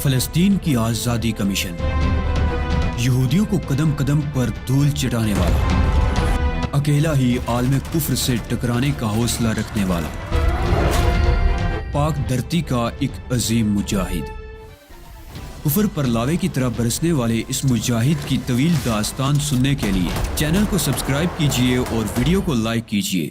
فلسطین کی آزادی کا مشن، یہودیوں کو قدم قدم پر دھول چٹانے والا، اکیلا ہی عالم کفر سے ٹکرانے کا حوصلہ رکھنے والا، پاک دھرتی کا ایک عظیم مجاہد، کفر پر لاوے کی طرح برسنے والے اس مجاہد کی طویل داستان سننے کے لیے چینل کو سبسکرائب کیجئے اور ویڈیو کو لائک کیجئے۔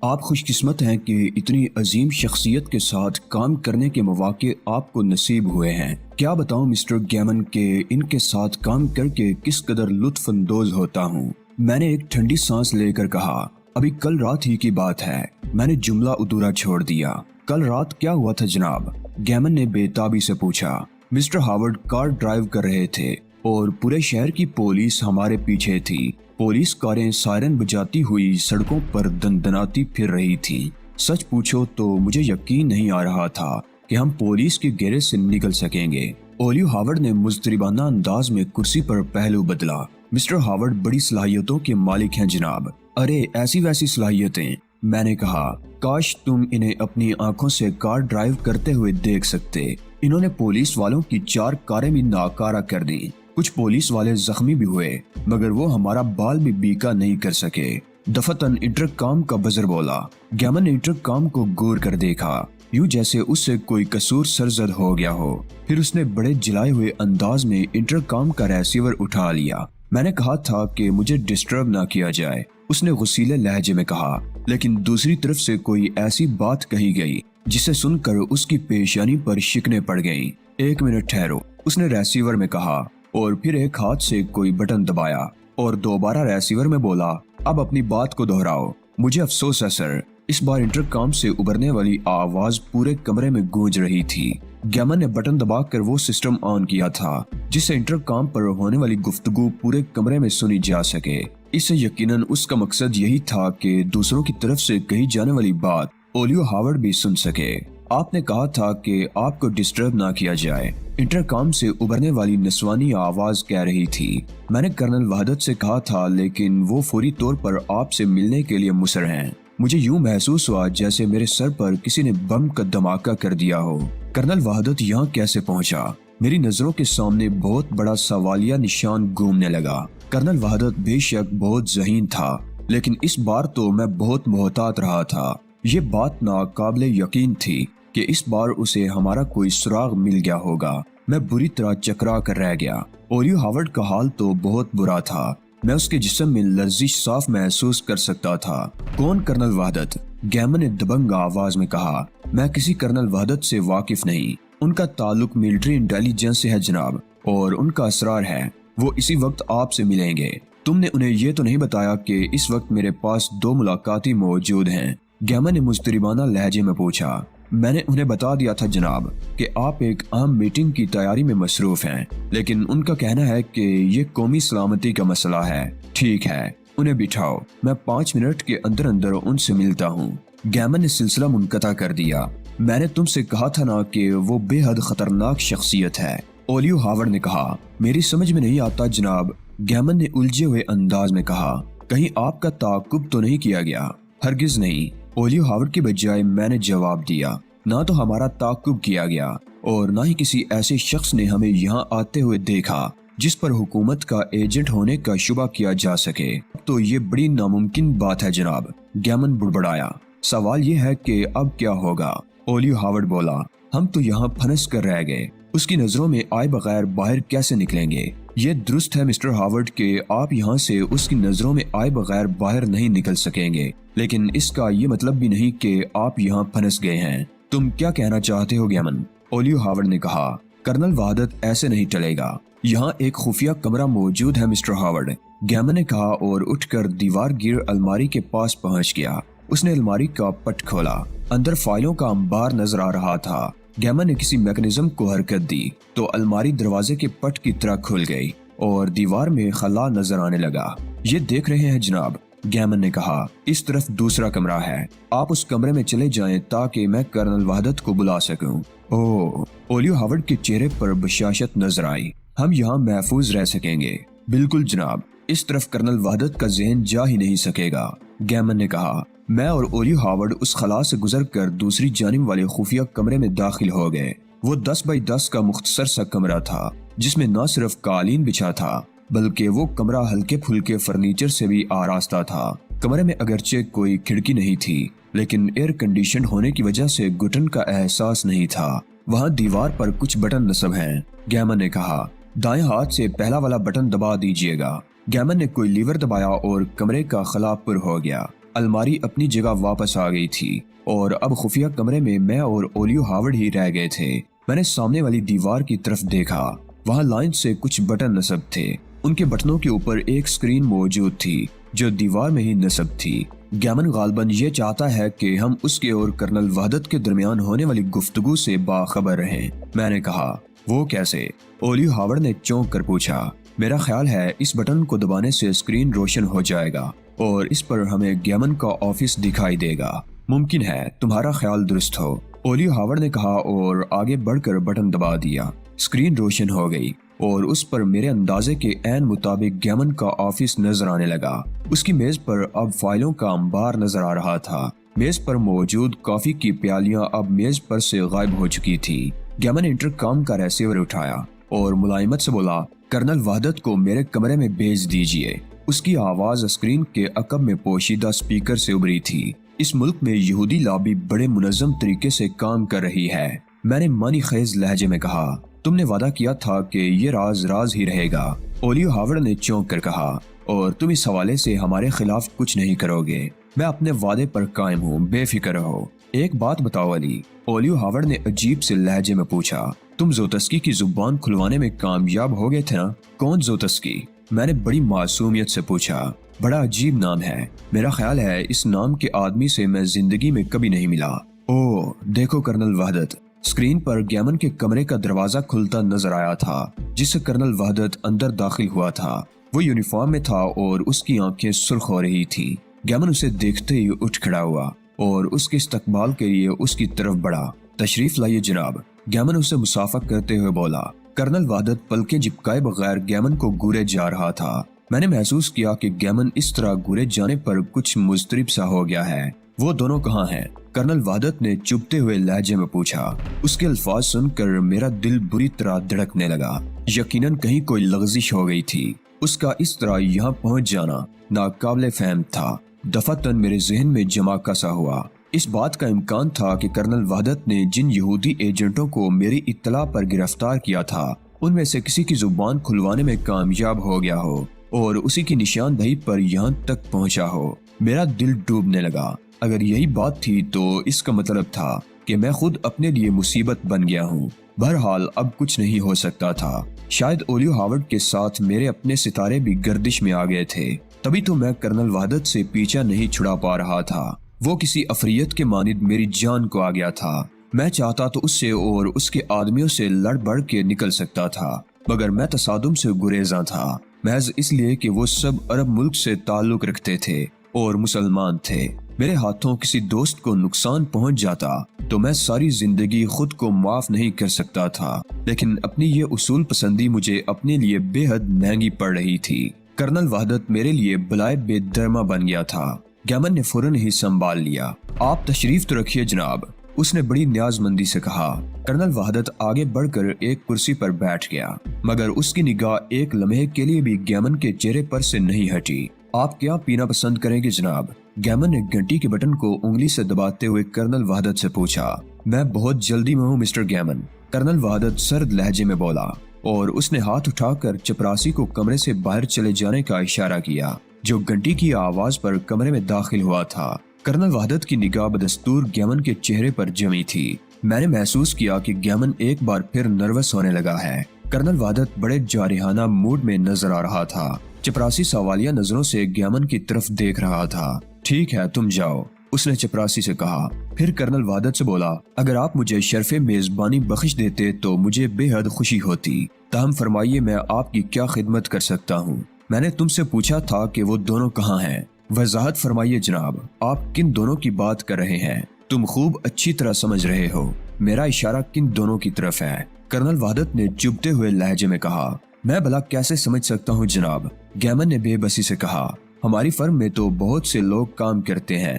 آپ خوش قسمت ہیں کہ اتنی عظیم شخصیت کے ساتھ کام کرنے کے مواقع آپ کو نصیب ہوئے ہیں۔ کیا بتاؤں مسٹر گیمن کہ ان کے ساتھ کام کر کے کس قدر لطف اندوز ہوتا ہوں۔ میں نے ایک ٹھنڈی سانس لے کر کہا، ابھی کل رات ہی کی بات ہے۔ میں نے جملہ ادھورا چھوڑ دیا۔ کل رات کیا ہوا تھا جناب؟ گیمن نے بے تابی سے پوچھا۔ مسٹر ہاورڈ کار ڈرائیو کر رہے تھے اور پورے شہر کی پولیس ہمارے پیچھے تھی۔ پولیس کاریں سائرن بجاتی ہوئی سڑکوں پر دندناتی پھر رہی تھی۔ سچ پوچھو تو مجھے یقین نہیں آ رہا تھا کہ ہم پولیس کے گھیرے سے نکل سکیں گے۔ اولیو ہاورڈ نے مضطربانہ انداز میں کرسی پر پہلو بدلا۔ مسٹر ہاورڈ بڑی صلاحیتوں کے مالک ہیں جناب۔ ارے ایسی ویسی صلاحیتیں؟ میں نے کہا، کاش تم انہیں اپنی آنکھوں سے کار ڈرائیو کرتے ہوئے دیکھ سکتے۔ انہوں نے پولیس والوں کی 4 کاریں بھی ناکارہ کر دیں۔ کچھ پولیس والے زخمی بھی ہوئے مگر وہ ہمارا بال بھی بیکا نہیں کر سکے۔ دفتن انٹرکام کا بزر بولا۔ گیمن نے انٹرکام کو غور کر دیکھا، یوں جیسے اس سے کوئی قصور سرزد ہو گیا ہو۔ پھر اس نے بڑے جلائے ہوئے انداز میں انٹرکام کا ریسیور اٹھا لیا۔ میں نے کہا تھا کہ مجھے ڈسٹرب نہ کیا جائے، اس نے غصیلے لہجے میں کہا، لیکن دوسری طرف سے کوئی ایسی بات کہی گئی جسے سن کر اس کی پیشانی پر شکنیں پڑ گئیں۔ 1 منٹ ٹھہرو، اس نے ریسیور میں کہا اور پھر ایک ہاتھ سے کوئی بٹن دبایا اور دوبارہ ریسیور میں بولا، اب اپنی بات کو دہراؤ۔ مجھے افسوس ہے سر۔ اس بار انٹرکام سے ابھرنے والی آواز پورے کمرے میں گونج رہی تھی۔ گیمن نے بٹن دبا کر وہ سسٹم آن کیا تھا جس سے انٹرکام پر ہونے والی گفتگو پورے کمرے میں سنی جا سکے۔ اس سے یقیناً اس کا مقصد یہی تھا کہ دوسروں کی طرف سے کہی جانے والی بات اولیو ہاورڈ بھی سن سکے۔ آپ نے کہا تھا کہ آپ کو ڈسٹرب نہ کیا جائے، انٹرکام سے ابھرنے والی نسوانی آواز کہہ رہی تھی۔ میں نے کرنل وحدت سے کہا تھا لیکن وہ فوری طور پر آپ سے ملنے کے لیے مصر ہیں۔ مجھے یوں محسوس ہوا جیسے میرے سر پر کسی نے بم کا دھماکہ کر دیا ہو۔ کرنل وحدت یہاں کیسے پہنچا؟ میری نظروں کے سامنے بہت بڑا سوالیہ نشان گھومنے لگا۔ کرنل وحدت بے شک بہت ذہین تھا لیکن اس بار تو میں بہت محتاط رہا تھا۔ یہ بات ناقابل یقین تھی کہ اس بار اسے ہمارا کوئی سراغ مل گیا ہوگا۔ میں بری طرح چکرا کر رہ گیا۔ اولیو ہاورڈ کا حال تو بہت برا تھا۔ میں اس کے جسم میں لرزش صاف محسوس کر سکتا تھا۔ کون کرنل وحدت؟ گیمن نے دبنگ آواز میں کہا، میں کسی کرنل وحدت سے واقف نہیں۔ ان کا تعلق ملٹری انٹیلیجنس سے ہے جناب اور ان کا اسرار ہے وہ اسی وقت آپ سے ملیں گے۔ تم نے انہیں یہ تو نہیں بتایا کہ اس وقت میرے پاس 2 ملاقاتی موجود ہیں؟ گیمن نے مضطربانہ لہجے میں پوچھا۔ میں نے انہیں بتا دیا تھا جناب کہ آپ ایک اہم میٹنگ کی تیاری میں مصروف ہیں، لیکن ان کا کہنا ہے کہ یہ قومی سلامتی کا مسئلہ ہے۔ ٹھیک ہے، انہیں بٹھاؤ، میں 5 منٹ کے اندر اندر ان سے ملتا ہوں۔ گیمن نے سلسلہ منقطع کر دیا۔ میں نے تم سے کہا تھا نا کہ وہ بے حد خطرناک شخصیت ہے، اولیو ہاورڈ نے کہا۔ میری سمجھ میں نہیں آتا جناب، گیمن نے الجھے ہوئے انداز میں کہا، کہیں آپ کا تعاقب تو نہیں کیا گیا؟ ہرگز نہیں، اولیو ہاورڈ کے بجائے میں نے جواب دیا۔ نہ تو ہمارا تعاقب کیا گیا اور نہ ہی کسی ایسے شخص نے ہمیں یہاں آتے ہوئے دیکھا جس پر حکومت کا ایجنٹ ہونے کا شبہ کیا جا سکے۔ تو یہ بڑی ناممکن بات ہے جناب، گیمن بڑبڑایا۔ سوال یہ ہے کہ اب کیا ہوگا؟ اولیو ہاورڈ بولا، ہم تو یہاں پھنس کر رہ گئے، اس کی نظروں میں آئے بغیر باہر کیسے نکلیں گے؟ یہ درست ہے مسٹر ہاورڈ کہ آپ یہاں سے اس کی نظروں میں آئے بغیر باہر نہیں نکل سکیں گے، لیکن اس کا یہ مطلب بھی نہیں کہ آپ یہاں پھنس گئے ہیں۔ تم کیا کہنا چاہتے ہو گیمن؟ اولیو ہاورڈ نے کہا، کرنل وحدت ایسے نہیں چلے گا، یہاں ایک خفیہ کمرہ موجود ہے مسٹر ہاورڈ، گیمن نے کہا اور اٹھ کر دیوار گیر الماری کے پاس پہنچ گیا۔ اس نے الماری کا پٹ کھولا، اندر فائلوں کا انبار نظر آ رہا تھا۔ گیمن نے کسی میکانزم کو حرکت دی تو الماری دروازے کے پٹ کی طرح کھل گئی اور دیوار میں خلا نظر آنے لگا۔ یہ دیکھ رہے ہیں جناب، گیمن نے کہا، اس طرف دوسرا کمرہ ہے، آپ اس کمرے میں چلے جائیں تاکہ میں کرنل وحدت کو بلا سکوں۔ اولیو ہاورڈ کے چہرے پر بشاشت نظر آئی۔ ہم یہاں محفوظ رہ سکیں گے؟ بالکل جناب، اس طرف کرنل وحدت کا ذہن جا ہی نہیں سکے گا، گیمن نے کہا۔ میں اور اولیو ہاورڈ اس خلا سے گزر کر دوسری جانب والے خفیہ کمرے میں داخل ہو گئے۔ وہ 10x10 کا مختصر سا کمرہ تھا جس میں نہ صرف قالین بچھا تھا بلکہ وہ کمرہ ہلکے پھلکے فرنیچر سے بھی آراستہ تھا۔ کمرے میں اگرچہ کوئی کھڑکی نہیں تھی لیکن ایئر کنڈیشن ہونے کی وجہ سے گھٹن کا احساس نہیں تھا۔ وہاں دیوار پر کچھ بٹن نصب ہیں، گیمن نے کہا۔ دائیں ہاتھ سے پہلا والا بٹن دبا دیجئے گا۔ گیمن نے کوئی لیور دبایا اور کمرے کا خلا پر ہو گیا۔ الماری اپنی جگہ واپس آ گئی تھی اور اب خفیہ کمرے میں اور اولیو ہاورڈ ہی رہ گئے تھے۔ میں نے سامنے والی دیوار کی طرف دیکھا، وہاں لائن سے کچھ بٹن نصب تھے۔ ان کے بٹنوں کے اوپر ایک سکرین موجود تھی جو دیوار میں ہی نصب تھی۔ گیمن غالباً یہ چاہتا ہے کہ ہم اس کے اور کرنل وحدت کے درمیان ہونے والی گفتگو سے باخبر رہیں۔ میں نے کہا، وہ کیسے؟ اولیو ہاورڈ نے چونک کر پوچھا۔ میرا خیال ہے اس بٹن کو دبانے سے سکرین روشن ہو جائے گا اور اس پر ہمیں گیمن کا آفس دکھائی دے گا۔ ممکن ہے، تمہارا خیال درست ہو، اولیو ہاورڈ نے کہا اور آگے بڑھ کر بٹن دبا دیا۔ سکرین روشن ہو گئی اور اس پر میرے اندازے کے عین مطابق گیمن کا آفس نظر آنے لگا۔ اس کی میز پر اب فائلوں کا انبار نظر آ رہا تھا۔ میز پر موجود کافی کی پیالیاں اب میز پر سے غائب ہو چکی تھی۔ گیمن نے انٹرکام کا ریسیور اٹھایا اور ملائمت سے بولا، کرنل وحدت کو میرے کمرے میں بھیج دیجئے۔ اس کی آواز اسکرین کے عقب میں پوشیدہ سپیکر سے ابھری تھی۔ اس ملک میں یہودی لابی بڑے منظم طریقے سے کام کر رہی ہے، میں نے معنی خیز لہجے میں کہا۔ تم نے وعدہ کیا تھا کہ یہ راز راز ہی رہے گا، اولیو ہاورڈ نے چونک کر کہا، اور تم اس حوالے سے ہمارے خلاف کچھ نہیں کرو گے۔ میں اپنے وعدے پر قائم ہوں، بے فکر رہو۔ ایک بات بتاؤ علی، اولیو ہاورڈ نے عجیب سے لہجے میں پوچھا، تم زوتسکی کی زبان کھلوانے میں کامیاب ہو گئے تھے نا؟ کون زوتسکی؟ میں نے بڑی معصومیت سے پوچھا۔ بڑا عجیب نام ہے، میرا خیال ہے اس نام کے آدمی سے میں زندگی میں کبھی نہیں ملا۔ اوہ دیکھو کرنل وحدت، سکرین پر گیمن کے کمرے کا دروازہ کھلتا نظر آیا تھا جس سے کرنل وحدت اندر داخل ہوا تھا۔ وہ یونیفارم میں تھا اور اس کی آنکھیں سرخ ہو رہی تھی۔ گیمن اسے دیکھتے ہی اٹھ کھڑا ہوا اور اس کے استقبال کے لیے اس کی طرف بڑھا۔ تشریف لائیے جناب، گیمن اسے مصافحہ کرتے ہوئے بولا۔ کرنل وحدت پلکیں جھپکائے بغیر گیمن کو گورے جا رہا تھا۔ میں نے محسوس کیا کہ گیمن اس طرح گورے جانے پر کچھ مضطرب سا ہو گیا ہے۔ وہ دونوں کہاں ہیں؟ کرنل وحدت نے چبھتے ہوئے لہجے میں پوچھا۔ اس کے الفاظ سن کر میرا دل بری طرح دھڑکنے لگا۔ یقیناً کہیں کوئی لغزش ہو گئی تھی۔ اس کا اس طرح یہاں پہنچ جانا ناقابل فہم تھا۔ دفعتاً میرے ذہن میں جمع سا ہوا۔ اس بات کا امکان تھا کہ کرنل وحدت نے جن یہودی ایجنٹوں کو میری اطلاع پر گرفتار کیا تھا ان میں سے کسی کی زبان کھلوانے میں کامیاب ہو گیا ہو اور اسی کی نشاندہی پر یہاں تک پہنچا ہو۔ میرا دل ڈوبنے لگا۔ اگر یہی بات تھی تو اس کا مطلب تھا کہ میں خود اپنے لیے مصیبت بن گیا ہوں۔ بہرحال اب کچھ نہیں ہو سکتا تھا۔ شاید اولیو ہاورڈ کے ساتھ میرے اپنے ستارے بھی گردش میں آ گئے تھے، تبھی تو میں کرنل وحدت سے پیچھا نہیں چھڑا پا رہا تھا۔ وہ کسی افریت کے مانند میری جان کو آ گیا تھا۔ میں چاہتا تو اس سے اور اس کے آدمیوں سے لڑ بڑھ کے نکل سکتا تھا، مگر میں تصادم سے گریزاں تھا، محض اس لیے کہ وہ سب عرب ملک سے تعلق رکھتے تھے اور مسلمان تھے۔ میرے ہاتھوں کسی دوست کو نقصان پہنچ جاتا تو میں ساری زندگی خود کو معاف نہیں کر سکتا تھا، لیکن اپنی یہ اصول پسندی مجھے اپنے لیے بے حد مہنگی پڑ رہی تھی۔ کرنل وحدت میرے لیے بلائے بے درما بن گیا تھا۔ گیمن نے فوراً ہی سنبھال لیا۔ آپ تشریف تو رکھیے جناب، اس نے بڑی نیاز مندی سے کہا۔ کرنل وحدت آگے بڑھ کر ایک کرسی پر بیٹھ گیا، مگر اس کی نگاہ ایک لمحے کے لیے بھی گیمن کے چہرے پر سے نہیں ہٹی۔ آپ کیا پینا پسند کریں گے جناب؟ گیمن نے گھنٹی کے بٹن کو انگلی سے دباتے ہوئے کرنل وحدت سے پوچھا۔ میں بہت جلدی میں ہوں مسٹر گیمن، کرنل وحدت سرد لہجے میں بولا، اور اس نے ہاتھ اٹھا کر چپراسی کو کمرے سے باہر چلے جانے کا اشارہ کیا جو گھنٹی کی آواز پر کمرے میں داخل ہوا تھا۔ کرنل وحدت کی نگاہ بدستور گیمن کے چہرے پر جمی تھی۔ میں نے محسوس کیا کہ گیمن ایک بار پھر نروس ہونے لگا ہے۔ کرنل وحدت بڑے جارحانہ موڈ میں نظر آ رہا تھا۔ چپراسی سوالیہ نظروں سے گیمن کی طرف دیکھ رہا تھا۔ ٹھیک ہے تم جاؤ، اس نے چپراسی سے کہا۔ پھر کرنل وحدت سے بولا، اگر آپ مجھے شرف میزبانی بخش دیتے تو مجھے بے حد خوشی ہوتی، تاہم فرمائیے میں آپ کی کیا خدمت کر سکتا ہوں؟ میں نے تم سے پوچھا تھا کہ وہ دونوں کہاں ہیں، وضاحت فرمائیے جناب، آپ کن دونوں کی بات کر رہے ہیں؟ تم خوب اچھی طرح سمجھ رہے ہو، میرا اشارہ کن دونوں کی طرف ہے، کرنل وحدت نے چبھتے ہوئے لہجے میں کہا۔ میں بھلا کیسے سمجھ سکتا ہوں جناب، گیمن نے بے بسی سے کہا، ہماری فرم میں تو بہت سے لوگ کام کرتے ہیں،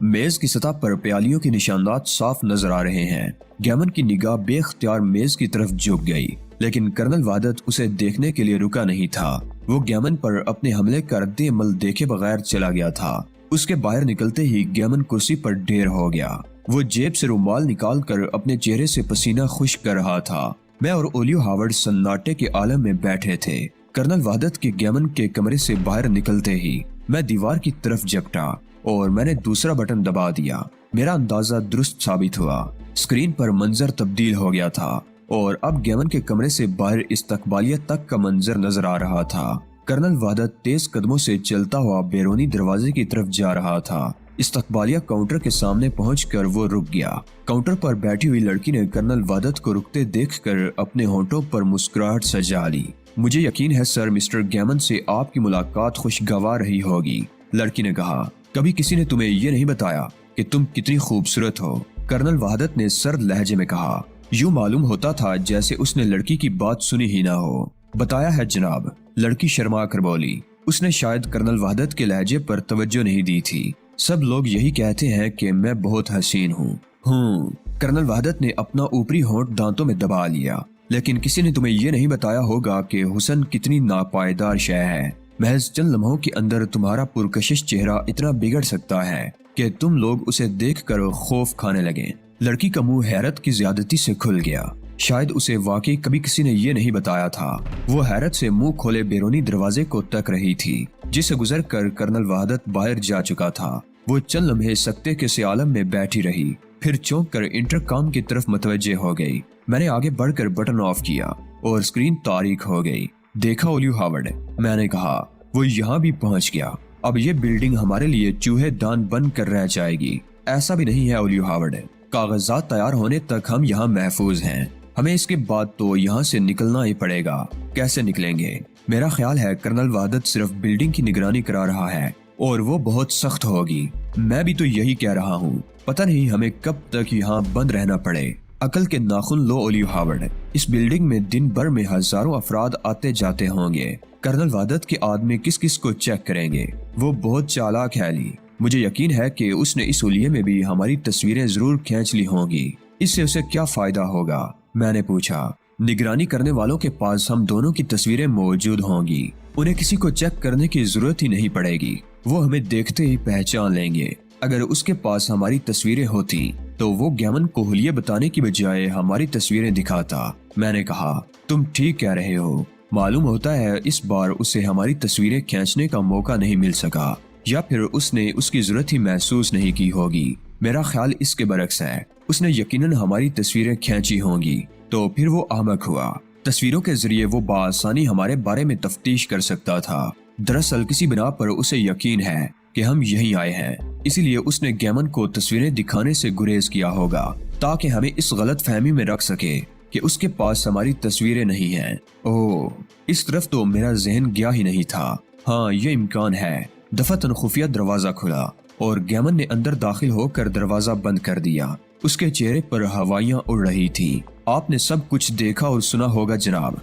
میز کی سطح پر پیالیوں کے نشانات صاف نظر آ رہے ہیں۔ گیمن کی نگاہ بے اختیار میز کی طرف جھک گئی، لیکن کرنل وحدت اسے دیکھنے کے لیے رکا نہیں تھا۔ وہ گیمن پر اپنے حملے کا رد عمل دیکھے بغیر چلا گیا تھا۔ اس کے باہر نکلتے ہی گیمن کرسی پر ڈھیر ہو گیا۔ وہ جیب سے رومال نکال کر اپنے چہرے سے پسینہ خشک کر رہا تھا۔ میں اور اولیو ہاورڈ سناٹے کے عالم میں بیٹھے تھے۔ کرنل وحدت کے گیمن کے کمرے سے باہر نکلتے ہی میں دیوار کی طرف جھپٹا اور میں نے دوسرا بٹن دبا دیا۔ میرا اندازہ درست ثابت ہوا۔ اسکرین پر منظر تبدیل ہو گیا تھا اور اب گیمن کے کمرے سے باہر استقبالیہ تک کا منظر نظر آ رہا تھا۔ کرنل وحدت تیز قدموں سے چلتا ہوا بیرونی دروازے کی طرف جا رہا تھا۔ استقبالیہ کاؤنٹر کے سامنے پہنچ کر وہ رک گیا۔ کاؤنٹر پر بیٹھی ہوئی لڑکی نے کرنل وحدت کو رکتے دیکھ کر اپنے ہونٹوں پر مسکراہٹ سجا لی۔ مجھے یقین ہے سر، مسٹر گیمن سے آپ کی ملاقات خوشگوار رہی ہوگی، لڑکی نے کہا۔ کبھی کسی نے تمہیں یہ نہیں بتایا کہ تم کتنی خوبصورت ہو؟ کرنل وحدت نے سرد لہجے میں کہا۔ یوں معلوم ہوتا تھا جیسے اس نے لڑکی کی بات سنی ہی نہ ہو۔ بتایا ہے جناب، لڑکی شرما کر بولی۔ اس نے شاید کرنل وحدت کے لہجے پر توجہ نہیں دی تھی۔ سب لوگ یہی کہتے ہیں کہ میں بہت حسین ہوں۔ کرنل وحدت نے اپنا اوپری ہونٹ دانتوں میں دبا لیا۔ لیکن کسی نے تمہیں یہ نہیں بتایا ہوگا کہ حسن کتنی ناپائیدار شے ہے۔ محض چند لمحوں کے اندر تمہارا پرکشش چہرہ اتنا بگڑ سکتا ہے کہ تم لوگ اسے دیکھ کر خوف کھانے لگیں۔ لڑکی کا منہ حیرت کی زیادتی سے کھل گیا۔ شاید اسے واقعی کبھی کسی نے یہ نہیں بتایا تھا۔ وہ حیرت سے منہ کھولے بیرونی دروازے کو تک رہی تھی، جسے گزر کر کرنل وحدت باہر جا چکا تھا۔ وہ چند لمحے سکتے کے سے عالم میں بیٹھی رہی، پھر چونک کر انٹرکام کی طرف متوجہ ہو گئی۔ میں نے آگے بڑھ کر بٹن آف کیا اور اسکرین تاریک ہو گئی۔ دیکھا اولیو ہاورڈ، میں نے کہا۔ وہ یہاں بھی پہنچ گیا۔ اب یہ بلڈنگ ہمارے لیے چوہے دان بن کر رہ جائے گی۔ ایسا بھی نہیں ہے اولیو ہاورڈ، کاغذات تیار ہونے تک ہم یہاں محفوظ ہیں۔ ہمیں اس کے بعد تو یہاں سے نکلنا ہی پڑے گا۔ کیسے نکلیں گے؟ میرا خیال ہے کرنل وحدت صرف بلڈنگ کی نگرانی کرا رہا ہے اور وہ بہت سخت ہوگی۔ میں بھی تو یہی کہہ رہا ہوں۔ پتہ نہیں ہمیں کب تک یہاں بند رہنا پڑے۔ عقل کے ناخن لو اولیو ہاورڈ، اس بلڈنگ میں دن بھر میں ہزاروں افراد آتے جاتے ہوں گے۔ کرنل وحدت کے آدمی کس کس کو چیک کریں گے؟ وہ بہت چالاک ہے علی۔ مجھے یقین ہے کہ اس نے اس حلیے میں بھی ہماری تصویریں ضرور کھینچ لی ہوں گی۔ اس سے اسے کیا فائدہ ہوگا؟ میں نے پوچھا۔ نگرانی کرنے والوں کے پاس ہم دونوں کی تصویریں موجود ہوں گی۔ انہیں کسی کو چیک کرنے کی ضرورت ہی نہیں پڑے گی۔ وہ ہمیں دیکھتے ہی پہچان لیں گے۔ اگر اس کے پاس ہماری تصویریں ہوتی تو وہ گیمن کو حلیے بتانے کی بجائے ہماری تصویریں دکھاتا۔ میں نے کہا، تم ٹھیک کہہ رہے ہو۔ معلوم ہوتا ہے اس بار اسے ہماری تصویریں کھینچنے کا موقع نہیں مل سکا، یا پھر اس نے اس کی ضرورت ہی محسوس نہیں کی ہوگی۔ میرا خیال اس کے برعکس ہے۔ اس نے یقیناً ہماری تصویریں کھینچی ہوں گی، تو پھر وہ احمق ہوا۔ تصویروں کے ذریعے وہ بآسانی ہمارے بارے میں تفتیش کر سکتا تھا۔ دراصل کسی بنا پر اسے یقین ہے کہ ہم یہیں آئے ہیں، اسی لیے اس نے گیمن کو تصویریں دکھانے سے گریز کیا ہوگا، تاکہ ہمیں اس غلط فہمی میں رکھ سکے کہ اس کے پاس ہماری تصویریں نہیں ہیں۔ اوہ، اس طرف تو میرا ذہن گیا ہی نہیں تھا۔ ہاں، یہ امکان ہے۔ دفعتاً خفیہ دروازہ کھلا اور گیمن نے اندر داخل ہو کر دروازہ بند کر دیا۔ اس کے چہرے پر ہوائیاں اڑ رہی تھی۔ آپ نے سب کچھ دیکھا اور سنا ہوگا جناب،